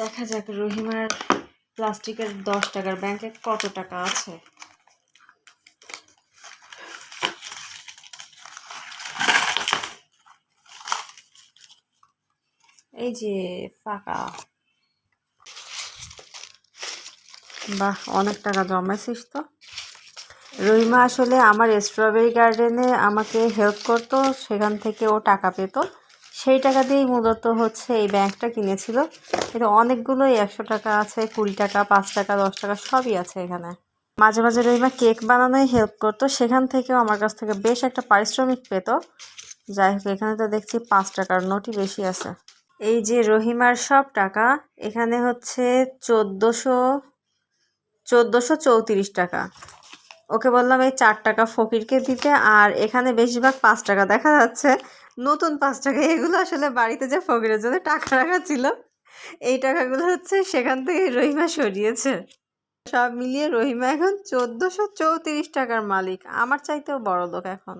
দেখা যাক রহিমার প্লাস্টিকের 10 টাকার ব্যাংকে কত টাকা আছে। এই যে ফাঁকা। বাহ, অনেক টাকা জমাইছিস তো। রহিমা আসলে আমার স্ট্রবেরি গার্ডেনে আমাকে হেল্প করতো, সেখান থেকে ও টাকা পেত। সেই টাকা দিয়েই মূলত হচ্ছে এই ব্যাগটা কিনেছিল। এটা অনেকগুলোই 100 টাকা আছে, 20 টাকা, 5 টাকা, 10 টাকা সবই আছে এখানে। মাঝে মাঝে রহিমা কেক বানানোয় হেল্প করতো, সেখান থেকেও আমার কাছ থেকে বেশ একটা পারিশ্রমিক পেত। যাই হোক, এখানে তো দেখছি 5 টাকার নোটই বেশি আছে। এই যে রহিমার সব টাকা, এখানে হচ্ছে 1434 টাকা। ওকে বললাম এই 4 টাকা ফকিরকে দিতে, আর এখানে বেশিরভাগ 5 টাকা দেখা যাচ্ছে, নতুন 5 টাকা। এগুলো আসলে বাড়িতে যে ফকিরের জন্য টাকা রাখা ছিল, এই টাকাগুলো হচ্ছে সেখান থেকে রহিমা সরিয়েছে। সব মিলিয়ে রহিমা এখন 1434 টাকার মালিক, আমার চাইতেও বড় লোক এখন।